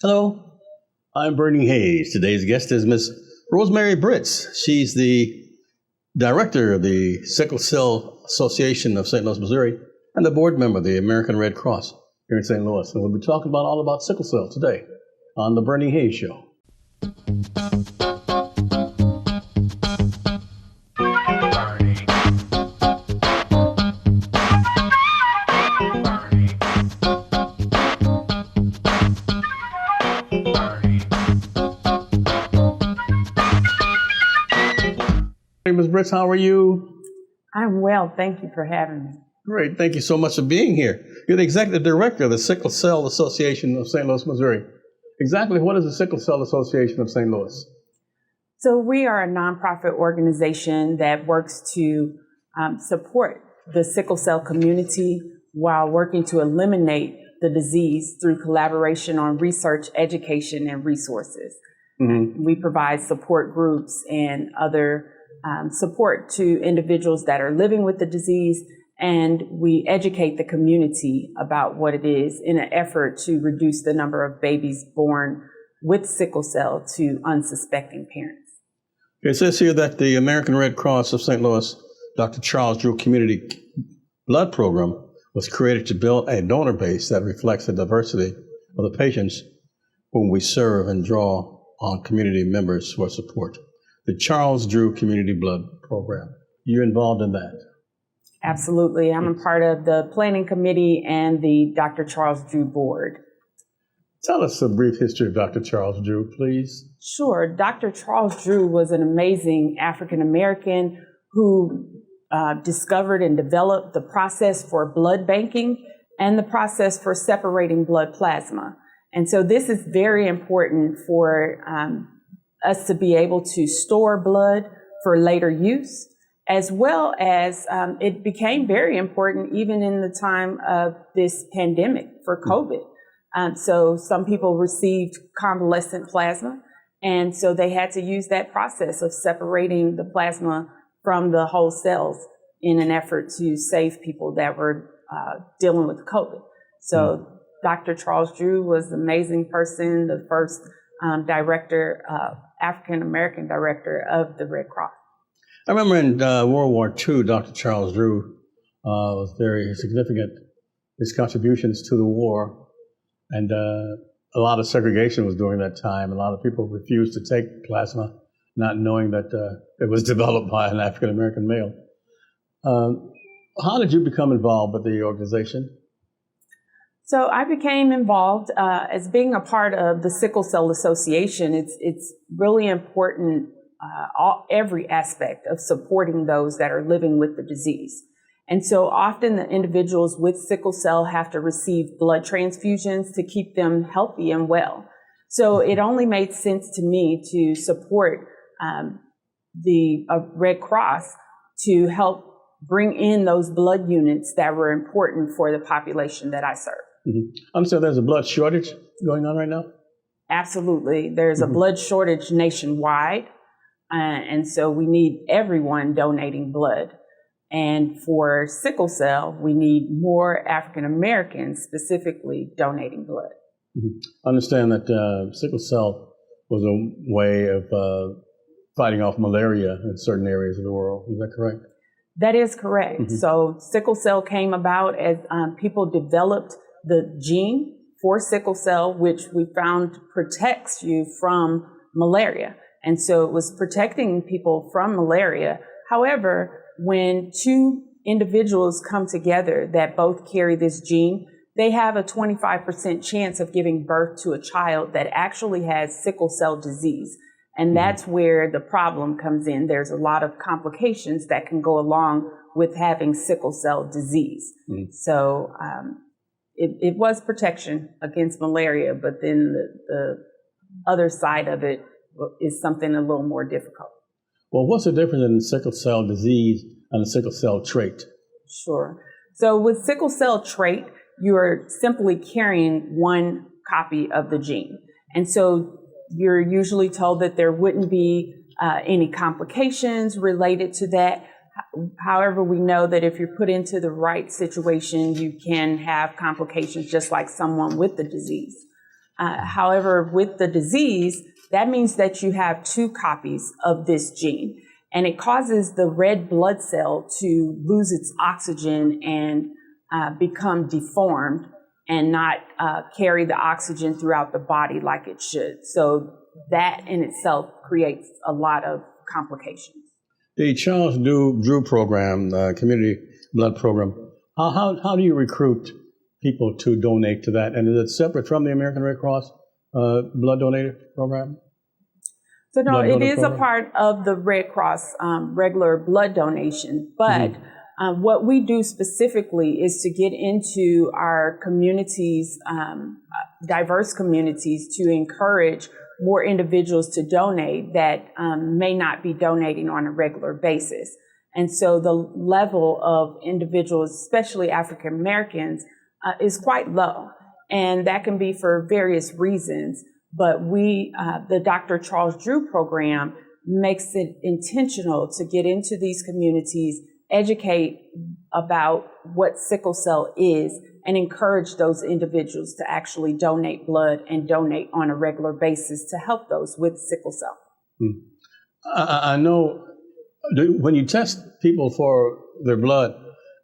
Hello, I'm Bernie Hayes. Today's guest is Miss Rosemary Britts. She's the director of the Sickle Cell Association of St. Louis, Missouri, and the board member of the American Red Cross here in St. Louis. And we'll be talking all about sickle cell today on the Bernie Hayes Show. Ms. Britts, how are you? I'm well. Thank you for having me. Great. Thank you so much for being here. You're the executive director of the Sickle Cell Association of St. Louis, Missouri. Exactly what is the Sickle Cell Association of St. Louis? So we are a nonprofit organization that works to support the sickle cell community while working to eliminate the disease through collaboration on research, education, and resources. Mm-hmm. We provide support groups and other support to individuals that are living with the disease, and we educate the community about what it is in an effort to reduce the number of babies born with sickle cell to unsuspecting parents. It says here that the American Red Cross of St. Louis, Dr. Charles Drew Community Blood Program, was created to build a donor base that reflects the diversity of the patients whom we serve and draw on community members for support. The Charles Drew Community Blood Program. You're involved in that? Absolutely. I'm a part of the planning committee and the Dr. Charles Drew board. Tell us a brief history of Dr. Charles Drew, please. Sure. Dr. Charles Drew was an amazing African American who discovered and developed the process for blood banking and the process for separating blood plasma. And so this is very important for us to be able to store blood for later use, as well as it became very important even in the time of this pandemic for COVID. So some people received convalescent plasma, and so they had to use that process of separating the plasma from the whole cells in an effort to save people that were dealing with COVID. So Dr. Charles Drew was an amazing person, the first African-American director of the Red Cross. I remember in World War II, Dr. Charles Drew was very significant. His contributions to the war, and a lot of segregation was during that time. A lot of people refused to take plasma, not knowing that it was developed by an African-American male. How did you become involved with the organization? So I became involved as being a part of the Sickle Cell Association. It's really important, every aspect of supporting those that are living with the disease. And so often the individuals with sickle cell have to receive blood transfusions to keep them healthy and well. So it only made sense to me to support the Red Cross to help bring in those blood units that were important for the population that I serve. Mm-hmm. So there's a blood shortage going on right now? Absolutely. There's a blood shortage nationwide. And so we need everyone donating blood. And for sickle cell, we need more African Americans specifically donating blood. Mm-hmm. I understand that sickle cell was a way of fighting off malaria in certain areas of the world. Is that correct? That is correct. Mm-hmm. So sickle cell came about as people developed the gene for sickle cell, which we found protects you from malaria. And so it was protecting people from malaria. However, when two individuals come together that both carry this gene, they have a 25% chance of giving birth to a child that actually has sickle cell disease. And that's where the problem comes in. There's a lot of complications that can go along with having sickle cell disease. So it was protection against malaria, but then the other side of it is something a little more difficult. Well, what's the difference in sickle cell disease and the sickle cell trait? Sure. So with sickle cell trait, you are simply carrying one copy of the gene. And so you're usually told that there wouldn't be any complications related to that. However, we know that if you're put into the right situation, you can have complications just like someone with the disease. However, with the disease, that means that you have 2 copies of this gene, and it causes the red blood cell to lose its oxygen and become deformed and not carry the oxygen throughout the body like it should. So that in itself creates a lot of complications. The Charles Drew program, community blood program, how do you recruit people to donate to that? And is it separate from the American Red Cross blood donator program? So no, it is a part of the Red Cross regular blood donation, but what we do specifically is to get into our communities, diverse communities, to encourage more individuals to donate that may not be donating on a regular basis. And so the level of individuals, especially African Americans, is quite low. And that can be for various reasons. But the Dr. Charles Drew program makes it intentional to get into these communities, educate about what sickle cell is, and encourage those individuals to actually donate blood and donate on a regular basis to help those with sickle cell. I know when you test people for their blood,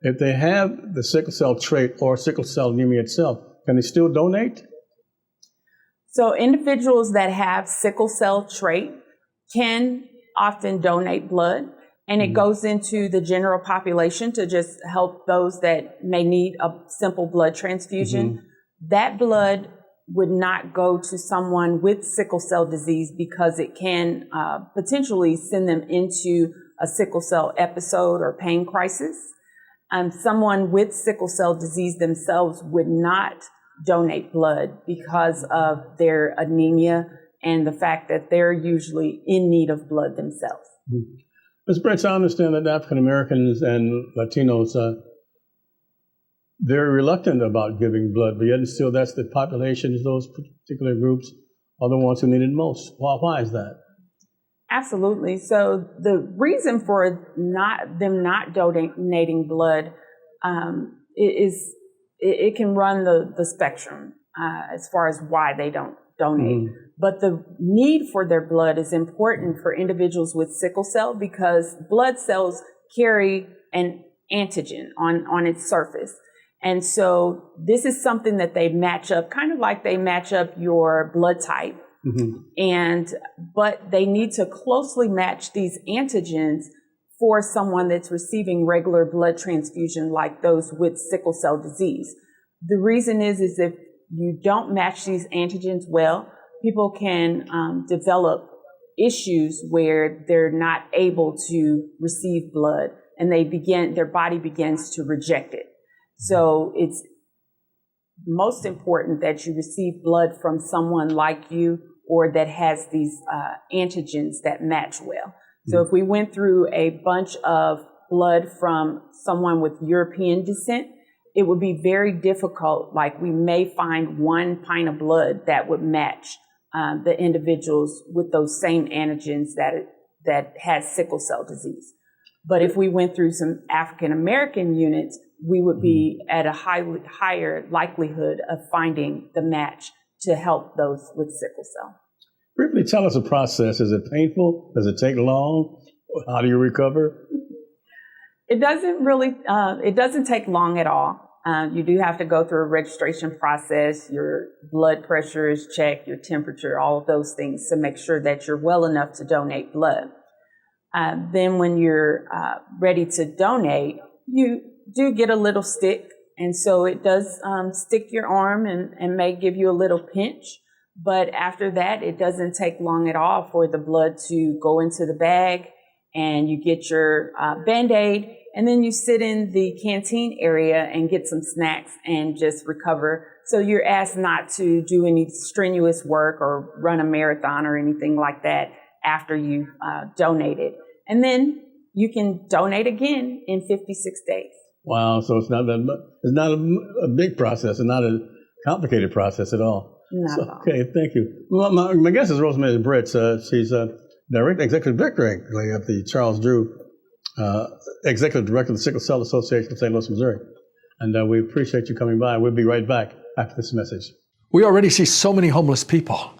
if they have the sickle cell trait or sickle cell anemia itself, can they still donate? So individuals that have sickle cell trait can often donate blood, and it goes into the general population to just help those that may need a simple blood transfusion. That blood would not go to someone with sickle cell disease because it can potentially send them into a sickle cell episode or pain crisis. Someone with sickle cell disease themselves would not donate blood because of their anemia and the fact that they're usually in need of blood themselves. Ms. Britts, I understand that African Americans and Latinos, they're reluctant about giving blood, but yet and still that's the populations, those particular groups are the ones who need it most. Why is that? Absolutely. So the reason for them not donating blood is it can run the spectrum as far as why they don't donate. But the need for their blood is important for individuals with sickle cell because blood cells carry an antigen on its surface. And so this is something that they match up, kind of like they match up your blood type. But they need to closely match these antigens for someone that's receiving regular blood transfusion like those with sickle cell disease. The reason is if you don't match these antigens well, people can develop issues where they're not able to receive blood and their body begins to reject it. So it's most important that you receive blood from someone like you or that has these antigens that match well. So if we went through a bunch of blood from someone with European descent, it would be very difficult. Like we may find 1 pint of blood that would match the individuals with those same antigens that has sickle cell disease. But if we went through some African American units, we would be at a higher likelihood of finding the match to help those with sickle cell. Briefly tell us the process. Is it painful? Does it take long? How do you recover? It doesn't take long at all. You do have to go through a registration process. Your blood pressure is checked, your temperature, all of those things to make sure that you're well enough to donate blood. Then when you're ready to donate, you do get a little stick. And so it does stick your arm and may give you a little pinch. But after that, it doesn't take long at all for the blood to go into the bag and you get your Band-Aid. And then you sit in the canteen area and get some snacks and just recover. So you're asked not to do any strenuous work or run a marathon or anything like that after you've donated. And then you can donate again in 56 days. Wow, so it's not a big process and not a complicated process at all. Not at all. Okay, thank you. Well, my guest is Rosemary Britts. She's Executive Director of the Charles Drew, Executive Director of the Sickle Cell Association of St. Louis, Missouri. And we appreciate you coming by. We'll be right back after this message. We already see so many homeless people,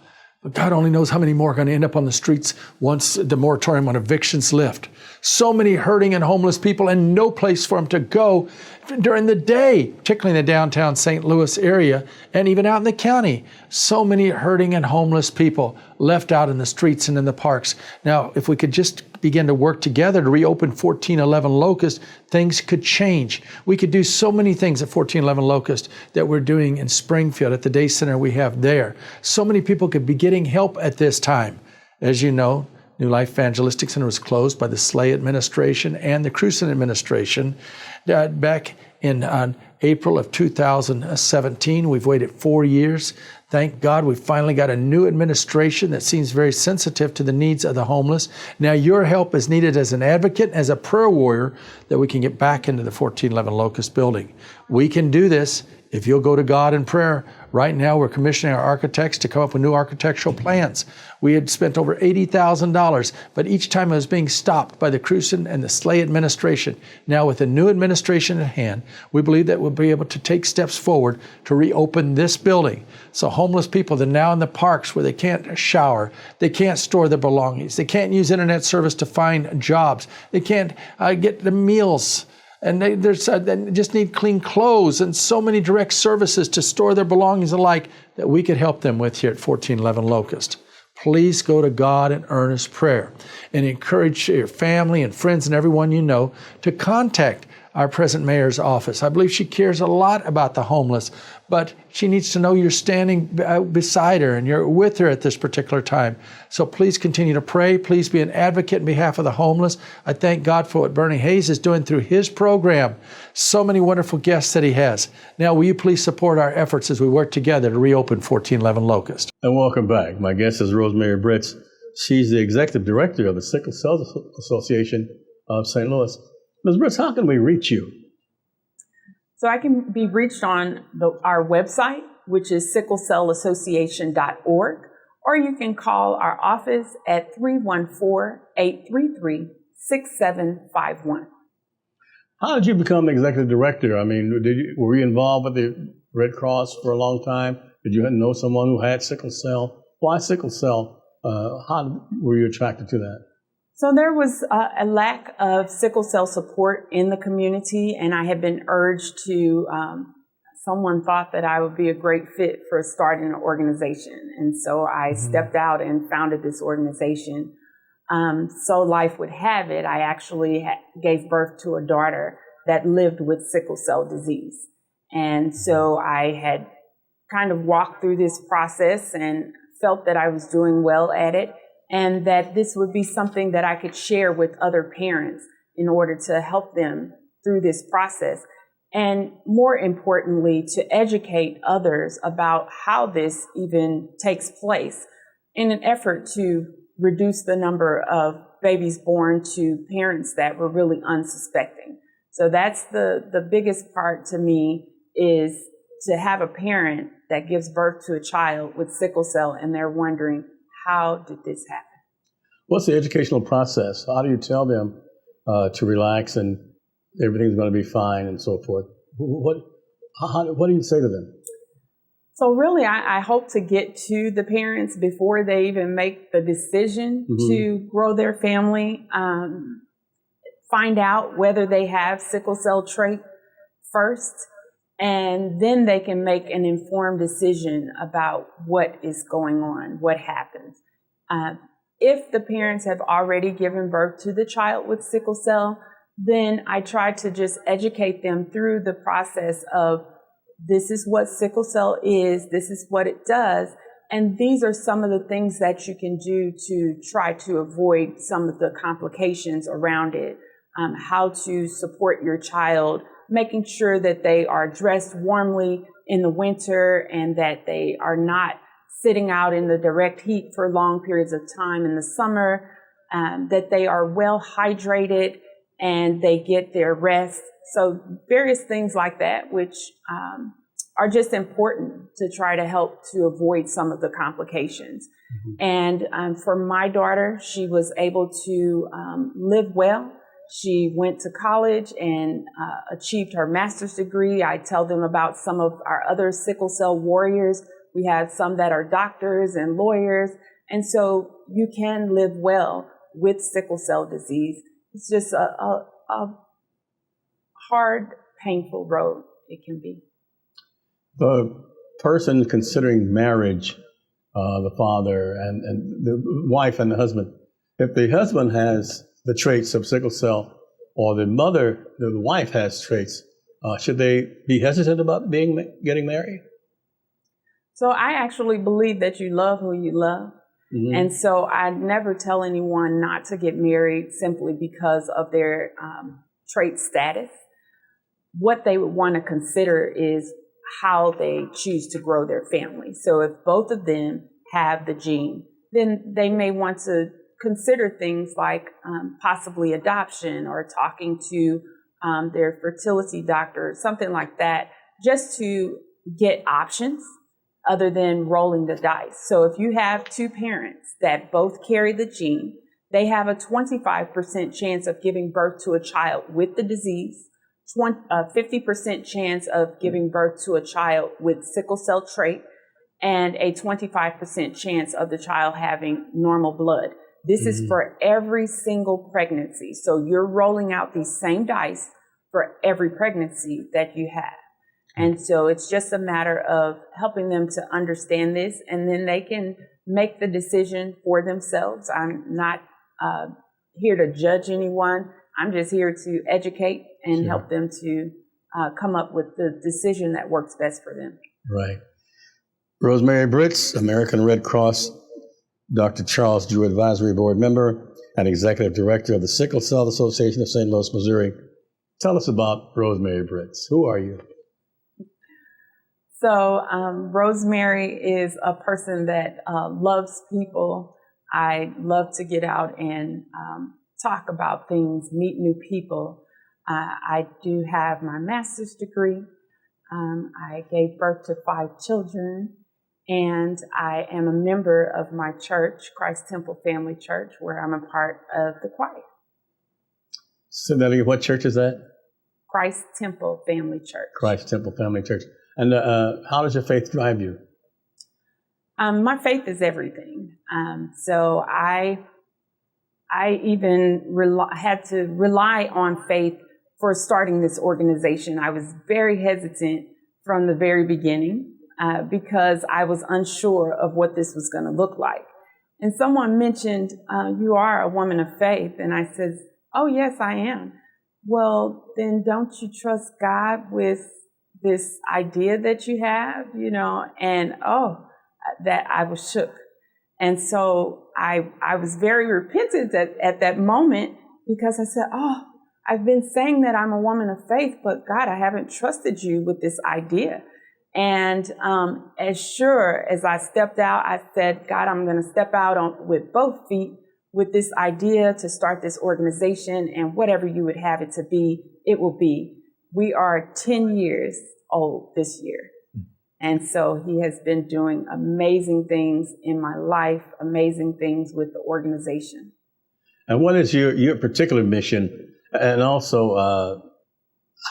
but God only knows how many more are going to end up on the streets once the moratorium on evictions lift. So many hurting and homeless people and no place for them to go during the day, particularly in the downtown St. Louis area and even out in the county. So many hurting and homeless people left out in the streets and in the parks. Now, if we could just begin to work together to reopen 1411 Locust, things could change. We could do so many things at 1411 Locust that we're doing in Springfield at the day center we have there. So many people could be getting help at this time. As you know, New Life Evangelistic Center was closed by the Slay administration and the Cruzen administration back in April of 2017. We've waited 4 years. Thank God we finally got a new administration that seems very sensitive to the needs of the homeless. Now your help is needed as an advocate, as a prayer warrior, that we can get back into the 1411 Locust building. We can do this if you'll go to God in prayer. Right now, we're commissioning our architects to come up with new architectural plans. We had spent over $80,000, but each time it was being stopped by the Cruzen and the Slay administration. Now, with a new administration at hand, we believe that we'll be able to take steps forward to reopen this building. So homeless people, they're now in the parks where they can't shower, they can't store their belongings, they can't use internet service to find jobs, they can't get the meals, and they just need clean clothes and so many direct services to store their belongings alike that we could help them with here at 1411 Locust. Please go to God in earnest prayer and encourage your family and friends and everyone you know to contact our present mayor's office. I believe she cares a lot about the homeless, but she needs to know you're standing beside her and you're with her at this particular time. So please continue to pray. Please be an advocate on behalf of the homeless. I thank God for what Bernie Hayes is doing through his program. So many wonderful guests that he has. Now, will you please support our efforts as we work together to reopen 1411 Locust? And welcome back. My guest is Rosemary Britts. She's the executive director of the Sickle Cell Association of St. Louis. Ms. Britts, how can we reach you? So I can be reached on our website, which is sicklecellassociation.org, or you can call our office at 314-833-6751. How did you become executive director? I mean, were you involved with the Red Cross for a long time? Did you know someone who had sickle cell? Why sickle cell? How were you attracted to that? So there was a lack of sickle cell support in the community, and I had been urged to, someone thought that I would be a great fit for starting an organization. And so I stepped out and founded this organization. So life would have it, I actually gave birth to a daughter that lived with sickle cell disease. And so I had kind of walked through this process and felt that I was doing well at it, and that this would be something that I could share with other parents in order to help them through this process. And more importantly, to educate others about how this even takes place in an effort to reduce the number of babies born to parents that were really unsuspecting. So that's the biggest part to me, is to have a parent that gives birth to a child with sickle cell and they're wondering, how did this happen? What's the educational process? How do you tell them to relax and everything's going to be fine and so forth? What do you say to them? So really, I hope to get to the parents before they even make the decision to grow their family, find out whether they have sickle cell trait first, and then they can make an informed decision about what is going on, what happens. If the parents have already given birth to the child with sickle cell, then I try to just educate them through the process of, this is what sickle cell is, this is what it does, and these are some of the things that you can do to try to avoid some of the complications around it. How to support your child, making sure that they are dressed warmly in the winter and that they are not sitting out in the direct heat for long periods of time in the summer, that they are well hydrated and they get their rest. So various things like that, which are just important to try to help to avoid some of the complications. And for my daughter, she was able to live well. She went to college and achieved her master's degree. I tell them about some of our other sickle cell warriors We have some that are doctors and lawyers. And so you can live well with sickle cell disease. It's just a hard, painful road it can be. The person considering marriage, the father and the wife and the husband, if the husband has the traits of sickle cell, or the wife has traits, should they be hesitant about getting married? So I actually believe that you love who you love. Mm-hmm. And so I never tell anyone not to get married simply because of their trait status. What they would want to consider is how they choose to grow their family. So if both of them have the gene, then they may want to consider things like possibly adoption or talking to their fertility doctor, something like that, just to get options other than rolling the dice. So if you have two parents that both carry the gene, they have a 25% chance of giving birth to a child with the disease, 50% chance of giving birth to a child with sickle cell trait, and a 25% chance of the child having normal blood. This is for every single pregnancy. So you're rolling out these same dice for every pregnancy that you have. And so it's just a matter of helping them to understand this, and then they can make the decision for themselves. I'm not here to judge anyone. I'm just here to educate and help them to come up with the decision that works best for them. Right. Rosemary Britts, American Red Cross, Dr. Charles Drew Advisory Board member and Executive Director of the Sickle Cell Association of St. Louis, Missouri. Tell us about Rosemary Britts. Who are you? So Rosemary is a person that loves people. I love to get out and talk about things, meet new people. I do have my master's degree. I gave birth to 5 children, and I am a member of my church, Christ Temple Family Church, where I'm a part of the choir. So then, what church is that? Christ Temple Family Church. Christ Temple Family Church. And how does your faith drive you? My faith is everything. So I even had to rely on faith for starting this organization. I was very hesitant from the very beginning because I was unsure of what this was going to look like. And someone mentioned, you are a woman of faith. And I said, oh, yes, I am. Well, then don't you trust God with this idea that you have, and that I was shook. And so I was very repentant at that moment, because I said, I've been saying that I'm a woman of faith, but God, I haven't trusted you with this idea. And as sure as I stepped out, I said, God, I'm going to step out with both feet with this idea to start this organization, and whatever you would have it to be, it will be. We are 10 years old this year. And so he has been doing amazing things in my life, amazing things with the organization. And what is your particular mission? And also,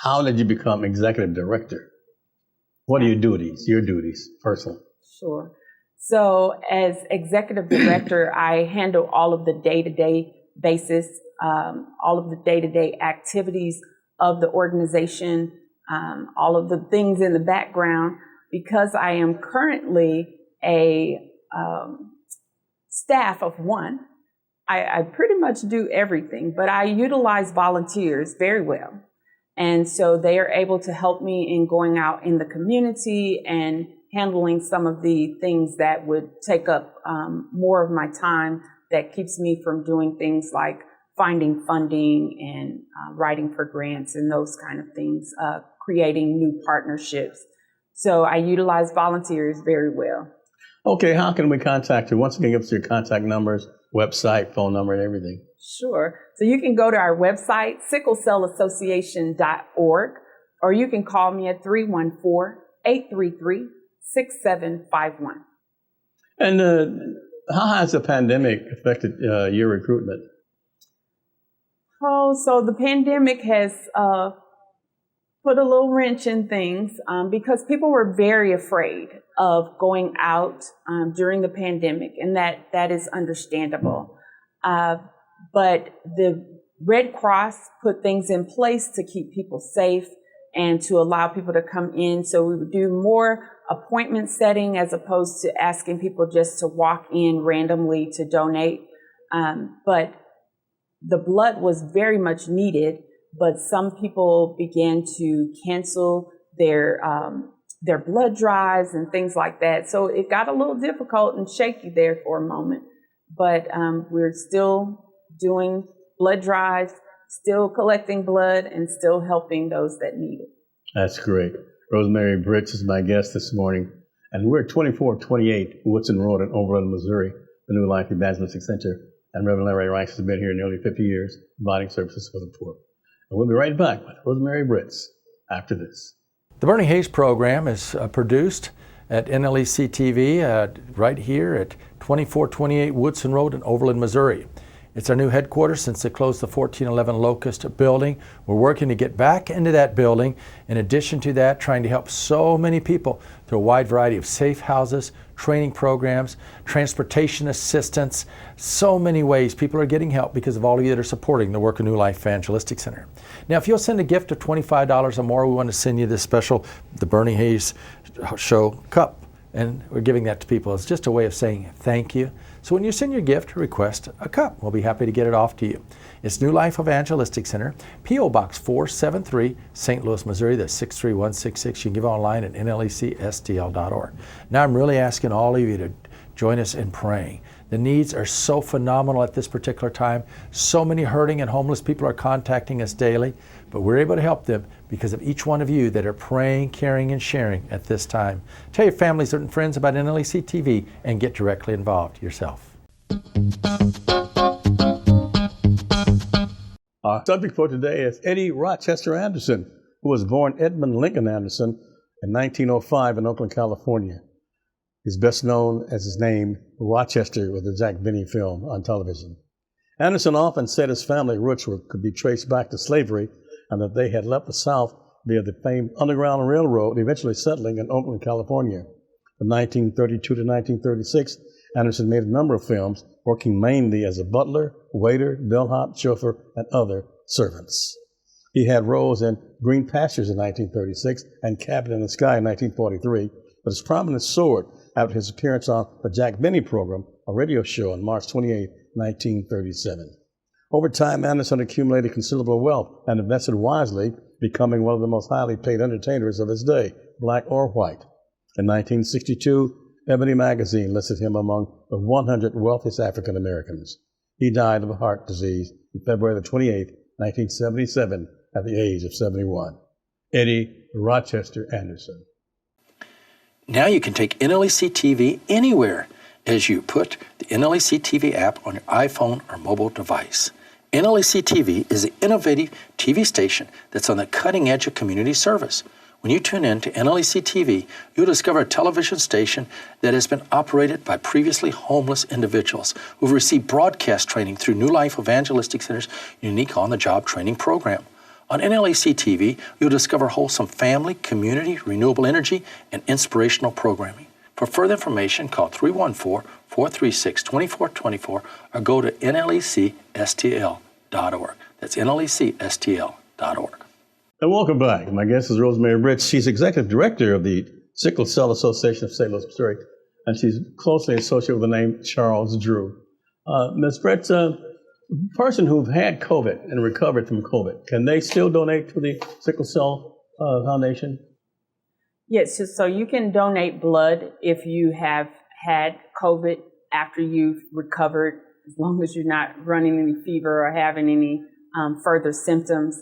how did you become executive director? What are your duties personally? Sure. So as executive director, I handle all of the day-to-day basis, all of the day-to-day activities of the organization, all of the things in the background. Because I am currently a staff of one, I pretty much do everything, but I utilize volunteers very well. And so they are able to help me in going out in the community and handling some of the things that would take up more of my time, that keeps me from doing things like finding funding and writing for grants and those kind of things, creating new partnerships. So I utilize volunteers very well. Okay, how can we contact you? Once again, give us your contact numbers, website, phone number, and everything. Sure. So you can go to our website, sicklecellassociation.org, or you can call me at 314-833-6751. And how has the pandemic affected your recruitment? Oh, so the pandemic has put a little wrench in things because people were very afraid of going out during the pandemic, and that is understandable. But the Red Cross put things in place to keep people safe and to allow people to come in. So we would do more appointment setting as opposed to asking people just to walk in randomly to donate. But the blood was very much needed, but some people began to cancel their blood drives and things like that. So it got a little difficult and shaky there for a moment. But we're still doing blood drives, still collecting blood, and still helping those that need it. That's great. Rosemary Britts is my guest this morning, and we're at 2428 Woodson Road in Overland, Missouri, the New Life Evangelistic Center, and Reverend Larry Rice has been here nearly 50 years, providing services for the poor. And we'll be right back with Rosemary Britts after this. The Bernie Hayes program is produced at NLEC TV right here at 2428 Woodson Road in Overland, Missouri. It's our new headquarters since they closed the 1411 Locust building. We're working to get back into that building. In addition to that, trying to help so many people through a wide variety of safe houses, training programs, transportation assistance, so many ways people are getting help because of all of you that are supporting the work of New Life Evangelistic Center. Now, if you'll send a gift of $25 or more, we want to send you this special, the Bernie Hayes Show cup. And we're giving that to people. It's just a way of saying thank you. So when you send your gift, request a cup. We'll be happy to get it off to you. It's New Life Evangelistic Center, P.O. Box 473, St. Louis, Missouri. That's 63166. You can give online at nlecstl.org. Now I'm really asking all of you to join us in praying. The needs are so phenomenal at this particular time. So many hurting and homeless people are contacting us daily, but we're able to help them because of each one of you that are praying, caring, and sharing at this time. Tell your families and friends about NLEC TV and get directly involved yourself. Our subject for today is Eddie Rochester Anderson, who was born Edmund Lincoln Anderson in 1905 in Oakland, California. He's best known as his name, Rochester, with the Jack Benny film on television. Anderson often said his family roots could be traced back to slavery and that they had left the South via the famed Underground Railroad, eventually settling in Oakland, California. From 1932 to 1936, Anderson made a number of films, working mainly as a butler, waiter, bellhop, chauffeur, and other servants. He had roles in Green Pastures in 1936 and Cabin in the Sky in 1943, but his prominence soared after his appearance on the Jack Benny program, a radio show on March 28, 1937. Over time, Anderson accumulated considerable wealth and invested wisely, becoming one of the most highly paid entertainers of his day, black or white. In 1962, Ebony magazine listed him among the 100 wealthiest African Americans. He died of heart disease on February 28, 1977, at the age of 71. Eddie Rochester Anderson. Now you can take NLEC TV anywhere as you put the NLEC TV app on your iPhone or mobile device. NLEC TV is an innovative TV station that's on the cutting edge of community service. When you tune in to NLEC TV, you'll discover a television station that has been operated by previously homeless individuals who've received broadcast training through New Life Evangelistic Center's unique on-the-job training program. On NLEC TV, you'll discover wholesome family, community, renewable energy, and inspirational programming. For further information, call 314-436-2424 or go to nlecstl.org. That's nlecstl.org. And welcome back. My guest is Rosemary Britts. She's executive director of the Sickle Cell Association of St. Louis, Missouri, and she's closely associated with the name Charles Drew. Ms. Britts, person who've had COVID and recovered from COVID, can they still donate to the Sickle Cell Foundation? Yes, so you can donate blood if you have had COVID after you've recovered, as long as you're not running any fever or having any further symptoms.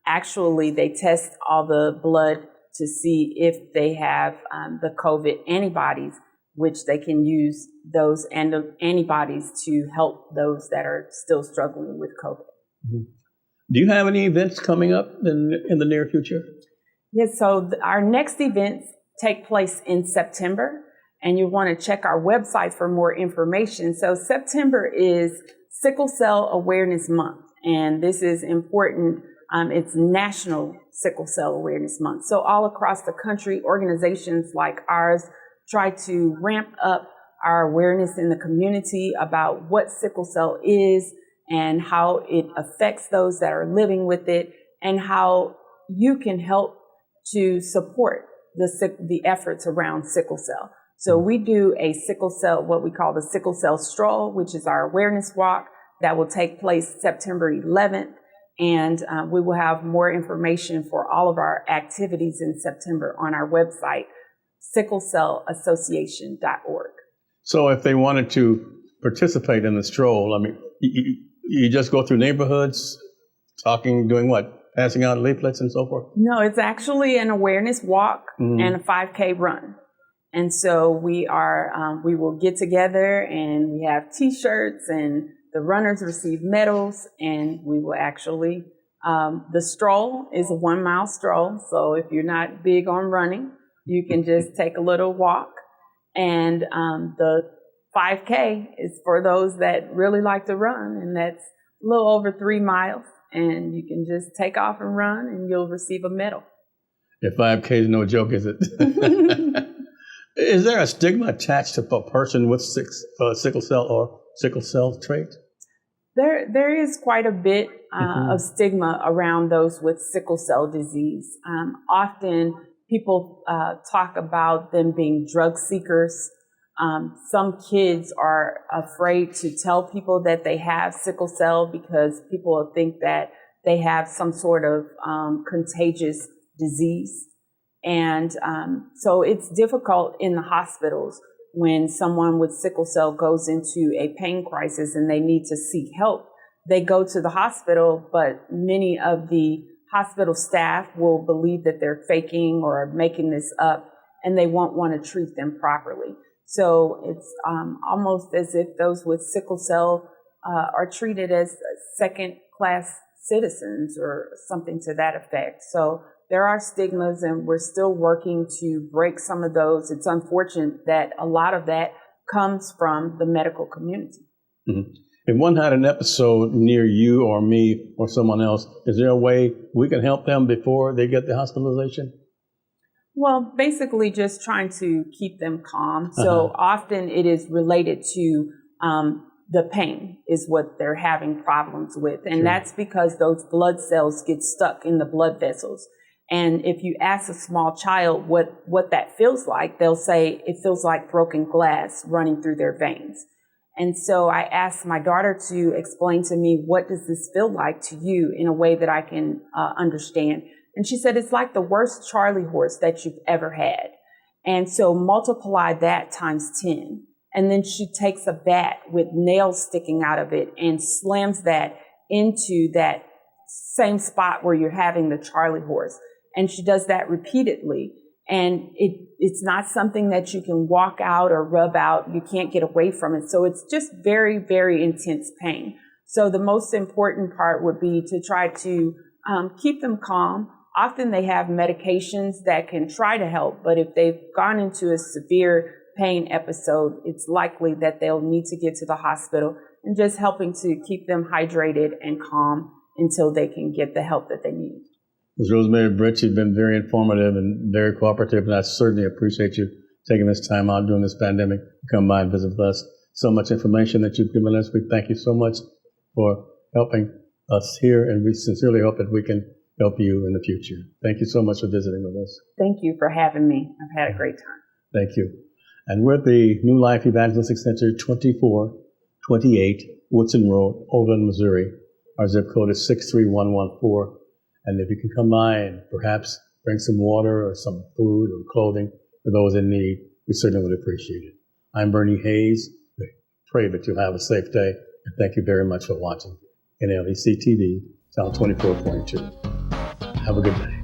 Actually, they test all the blood to see if they have the COVID antibodies, which they can use those antibodies to help those that are still struggling with COVID. Mm-hmm. Do you have any events coming up in the near future? Yes, so our next events take place in September, and you want to check our website for more information. So September is Sickle Cell Awareness Month, and this is important. It's National Sickle Cell Awareness Month. So all across the country, organizations like ours try to ramp up our awareness in the community about what sickle cell is and how it affects those that are living with it, and how you can help to support the efforts around sickle cell. So we do a sickle cell, what we call the Sickle Cell Stroll, which is our awareness walk that will take place September 11th. And we will have more information for all of our activities in September on our website, sicklecellassociation.org. So if they wanted to participate in the stroll, I mean, you just go through neighborhoods, talking, doing what? Passing out leaflets and so forth? No, it's actually an awareness walk and a 5K run. And so we will get together and we have T-shirts, and the runners receive medals, and we will actually, the stroll is a 1 mile stroll. So if you're not big on running, you can just take a little walk. And the 5K is for those that really like to run, and that's a little over 3 miles. And you can just take off and run, and you'll receive a medal. Yeah, 5K is no joke, is it? Is there a stigma attached to a person with sickle cell or sickle cell trait? There is quite a bit of stigma around those with sickle cell disease. Often people talk about them being drug seekers. Some kids are afraid to tell people that they have sickle cell because people will think that they have some sort of contagious disease. And so it's difficult in the hospitals when someone with sickle cell goes into a pain crisis and they need to seek help. They go to the hospital, but many of the hospital staff will believe that they're faking or making this up, and they won't want to treat them properly. So it's almost as if those with sickle cell are treated as second-class citizens or something to that effect. So there are stigmas, and we're still working to break some of those. It's unfortunate that a lot of that comes from the medical community. Mm-hmm. If one had an episode near you or me or someone else, is there a way we can help them before they get the hospitalization? Well, basically just trying to keep them calm. So often it is related to the pain is what they're having problems with. And that's because those blood cells get stuck in the blood vessels. And if you ask a small child what that feels like, they'll say it feels like broken glass running through their veins. And so I asked my daughter to explain to me, what does this feel like to you in a way that I can understand? And she said, it's like the worst Charlie horse that you've ever had. And so multiply that times 10. And then she takes a bat with nails sticking out of it and slams that into that same spot where you're having the Charlie horse. And she does that repeatedly. And it's not something that you can walk out or rub out. You can't get away from it. So it's just very, very intense pain. So the most important part would be to try to keep them calm. Often they have medications that can try to help, but if they've gone into a severe pain episode, it's likely that they'll need to get to the hospital, and just helping to keep them hydrated and calm until they can get the help that they need. Ms. Rosemary Britts, you've been very informative and very cooperative, and I certainly appreciate you taking this time out during this pandemic to come by and visit with us. So much information that you've given us. We thank you so much for helping us here, and we sincerely hope that we can help you in the future. Thank you so much for visiting with us. Thank you for having me. I've had a great time. Thank you. And we're at the New Life Evangelistic Center, 2428 Woodson Road, Overland, Missouri. Our zip code is 63114. And if you can come by and perhaps bring some water or some food or clothing for those in need, we certainly would appreciate it. I'm Bernie Hayes. We pray that you'll have a safe day, and thank you very much for watching NLEC TV, Channel 24.2. Have a good day.